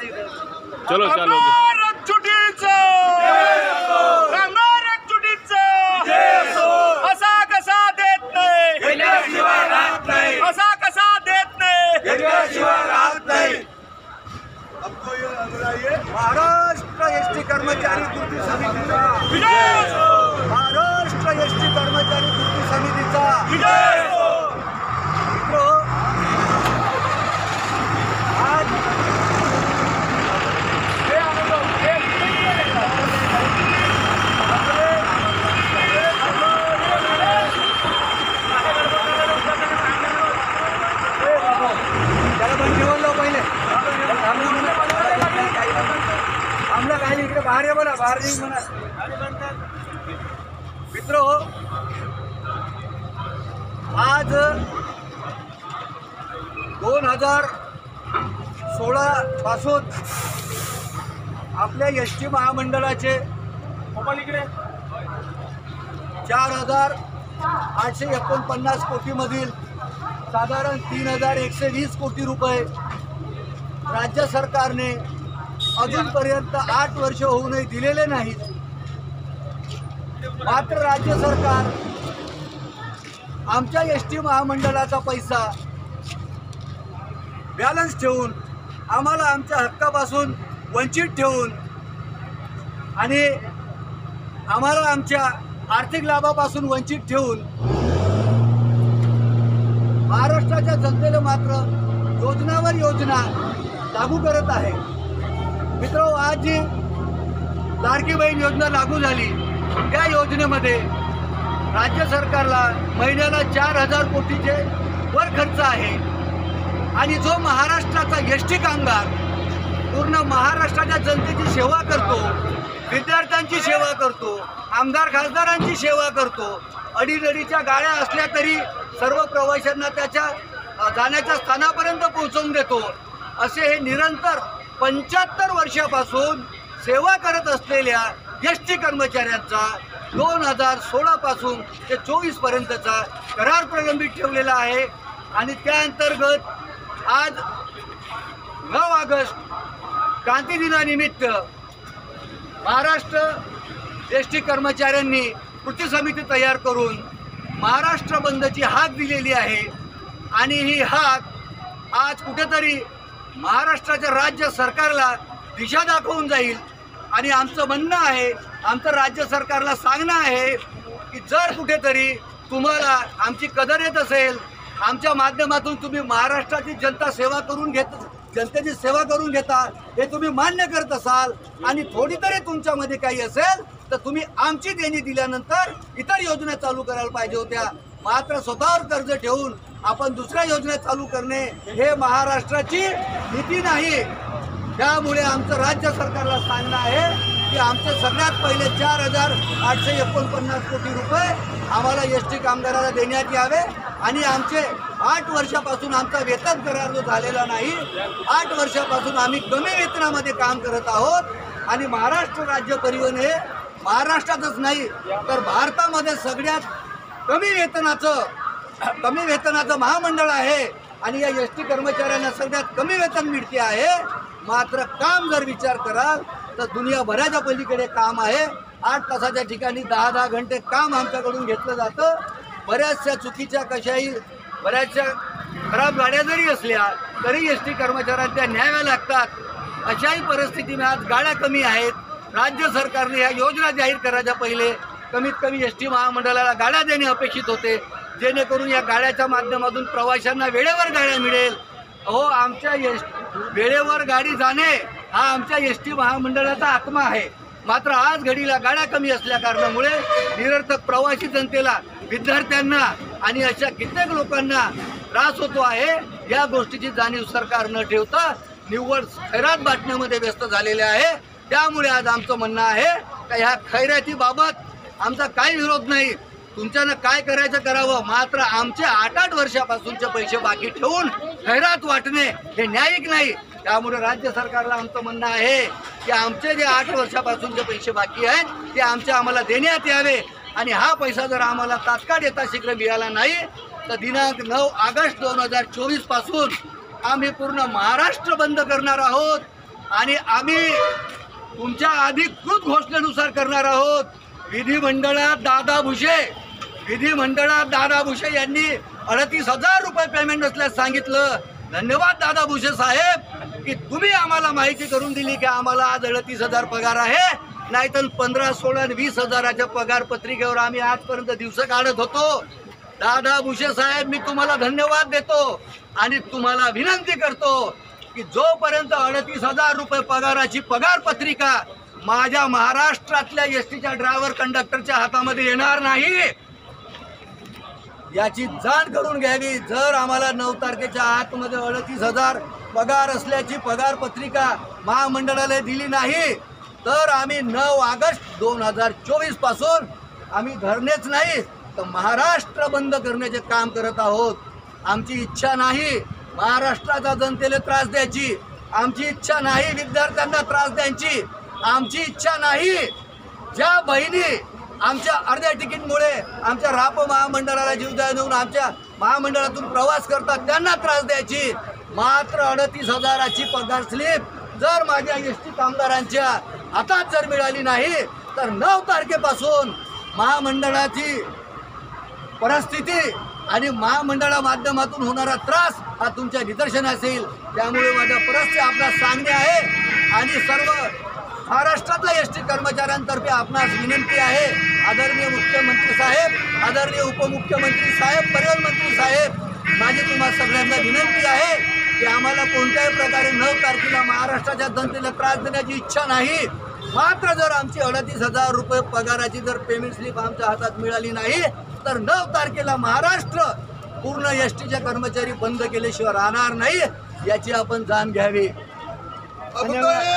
चलो चलो असा कसा देत नाही, असा कसा देत नाही। हमको ये लग रहा है महाराष्ट्र एसटी कर्मचारी कृती समितीचा महाराष्ट्र एसटी कर्मचारी कृती समितीचा मित्रो, आज त्याला पण जेवण लो पहिले आमला काही इकडे बाहेर ये म्हणा, बाहेर निघ म्हणा। मित्रो, आज 2016 पासून आपल्या एसटी महामंडळाचे 4,849 कोटी मधील साधारण 3,120 कोटी रुपये राज्य सरकारने अजूनपर्यंत 8 वर्ष होऊनही दिलेले नाहीत। मात्र राज्य सरकार आमच्या एसटी महामंडळाचा पैसा बॅलन्स ठेवून, आम्हाला आमच्या हक्कापासून वंचित ठेवून आणि आम्हाला आमच्या आर्थिक लाभापासून वंचित ठेवून महाराष्ट्राच्या जनतेला मात्र योजनावर योजना लागू करत आहे। मित्रो, आज जी लाडकी बहीण योजना लागू झाली त्या योजनेमध्ये राज्य सरकारला महिन्याला 4,000 कोटीचे वर खर्च आहे आणि जो महाराष्ट्राचा एसटी कामगार पूर्ण महाराष्ट्राच्या जनतेची सेवा करतो, विद्यार्थ्यांची सेवा करतो, आमदार खासदारांची सेवा करतो, अडीअडीच्या गाड्या असल्या तरी सर्व प्रवाशांना त्याच्या जाण्याच्या स्थानापर्यंत पोहोचवून देतो, असे हे निरंतर 75 वर्षापासून सेवा करत असलेल्या एसटी कर्मचाऱ्यांचा 2016 पासून ते 24 पर्यंतचा करार प्रलंबित ठेवलेला आहे। आणि त्या अंतर्गत आज 9 ऑगस्ट क्रांती दिनानिमित्त महाराष्ट्र एसटी कर्मचाऱ्यांनी कृती समिती तयार करून महाराष्ट्र बंदची हाक दिलेली आहे आणि ही हाक आज कुठेतरी महाराष्ट्राच्या राज्य सरकारला दिशा दाखवून जाईल। आणि आमचं म्हणणं आहे, आमचं राज्य सरकारला सांगणं आहे की जर कुठेतरी तुम्हाला आमची कदर येत असेल, आमच्या माध्यमातून तुम्ही महाराष्ट्राची जनतेची सेवा करून घेता हे तुम्ही मान्य करत असाल आणि थोडी तरी तुमच्यामध्ये काही असेल तर तुम्ही आमची देणी दिल्यानंतर इतर योजना चालू करायला पाहिजे होत्या। मात्र स्वतःवर कर्ज ठेवून आपण दुसऱ्या योजना चालू करणे हे महाराष्ट्राची नीती नाही। त्यामुळे आमचं राज्य सरकारला सांगणं आहे की आमचे सगळ्यात पहिले 4,849 कोटी रुपये आम्हाला एसटी कामगाराला देण्यात यावे आणि आमचे 8 वर्षापासून आमचा वेतन करार जो झालेला नाही, 8 वर्षापासून आम्ही कमी वेतनामध्ये काम करत आहोत आणि महाराष्ट्र राज्य परिवहन हे महाराष्ट्रातच नाही तर भारतामध्ये सगळ्यात कमी वेतनाचं महामंडळ आहे आणि या एसटी कर्मचाऱ्यांना सगळ्यात कमी वेतन मिळते आहे। मात्र काम जर विचार कराल तर दुनियाभराच्या पलीकडे काम आहे। 8 तासाच्या ठिकाणी 10-10 घंटे काम आमच्याकडून घेतलं जातं। बऱ्याचशा चुकीच्या कशाही बऱ्याचशा खराब गाड्या जरी असल्या तरी एसटी कर्मचाऱ्यांना त्या न्याव्या लागतात। अशाही परिस्थितीने आज गाड्या कमी आहेत। राज्य सरकारने ह्या योजना जाहीर करायच्या पहिले कमीत कमी एसटी महामंडळाला गाड्या देणे अपेक्षित होते, जेणेकरून या गाड्याच्या माध्यमातून प्रवाशांना वेळेवर गाड्या मिळेल। आमच्या वेळेवर गाडी जाणे हा आमच्या एसटी महामंडळाचा आत्मा आहे। मात्र आज घडीला गाड्या कमी असल्या कारणामुळे निरर्थक प्रवासी जनतेला, विद्यार्थ्यांना आणि अशा कित्येक लोकांना त्रास होतो आहे। या गोष्टीची जाणीव सरकार न ठेवता निव्वळ खैरात बाटण्यामध्ये व्यस्त झालेले आहे। त्यामुळे आज आमचं म्हणणं आहे की ह्या खैरातीबाबत आमचा काही विरोध नाही, तुमच्यानं काय करायचं करावं, मात्र आमचे 8-8 वर्षापासूनचे पैसे बाकी ठेवून खैरात वाटणे हे न्यायिक नाही। त्यामुळे राज्य सरकारला आमचं म्हणणं आहे की आमचे जे 8 वर्षापासूनचे पैसे बाकी आहेत ते आम्हाला देण्यात यावे आणि हा पैसा जर आम्हाला तात्काळ यथाशीघ्र मिळाला नाही तर दिनांक 9 ऑगस्ट 2024 पासून आम्ही पूर्ण महाराष्ट्र बंद करणार आहोत। आणि आम्ही तुमच्या अधिकृत घोषणेनुसार करणार आहोत. विधिमंडळात दादा भुसे यांनी 38,000 रुपये पेमेंट नसल्यास सांगितलं. धन्यवाद दादा भुसे साहेब की तुम्ही आम्हाला माहिती करून दिली की आम्हाला आज 38,000 पगार आहे, नाहीतर 15, 16 आणि 20,000च्या पगार पत्रिकेवर आम्ही आजपर्यंत दिवस काढत होतो. दादा भुसे साहेब, मी तुम्हाला धन्यवाद देतो आणि तुम्हाला विनंती करतो की जोपर्यंत 38,000 रुपये पगाराची पगार पत्रिका माझ्या महाराष्ट्रातल्या एसटीच्या ड्रायव्हर कंडक्टरच्या हातामध्ये येणार नाही याची जाण करून घ्यावी. जर आम्हाला 9 तारखेच्या आतमध्ये 38,000 पगार असल्याची पगार पत्रिका महामंडळाला दिली नाही तर आम्ही 9 ऑगस्ट 2024 पासून आम्ही धरणेच नाही तर महाराष्ट्र बंद करण्याचे काम करत आहोत. आमची इच्छा नाही महाराष्ट्राच्या जनतेला त्रास द्यायची, आमची इच्छा नाही विद्यार्थ्यांना त्रास द्यायची, आमची इच्छा नाही ज्या बहिणी आमच्या अर्ध्या तिकीटमुळे आमच्या राप महामंडळाला जीवदान देऊन आमच्या महामंडळातून प्रवास करतात त्यांना त्रास द्यायची. मात्र 38,000ची पगार स्लिप जर माझ्या एसटी कामगारांच्या हातात जर मिळाली नाही तर 9 तारखेपासून महामंडळाची परिस्थिती आणि महामंडळा माध्यमातून होणारा त्रास हा तुमच्या निदर्शनास येईल. त्यामुळे माझ्या परिस्थिती आपल्याला सांगणे आहे आणि सर्व महाराष्ट्रातल्या एसटी कर्मचाऱ्यांतर्फे आपणास विनंती आहे. आदरणीय मुख्यमंत्री साहेब, आदरणीय उपमुख्यमंत्री साहेब, परिवहन मंत्री साहेब, माझी तुम्हाला सगळ्यांना विनंती आहे की आम्हाला कोणत्याही प्रकारे 9 तारखेला महाराष्ट्राच्या जनतेला त्रास देण्याची इच्छा नाही. मात्र जर आमची 38,000 रुपये पगाराची जर पेमेंट स्लिप आमच्या हातात मिळाली नाही तर 9 तारखेला महाराष्ट्र पूर्ण एसटीचे कर्मचारी बंद केल्याशिवाय राहणार नाही याची आपण जाण घ्यावी. धन्यवाद.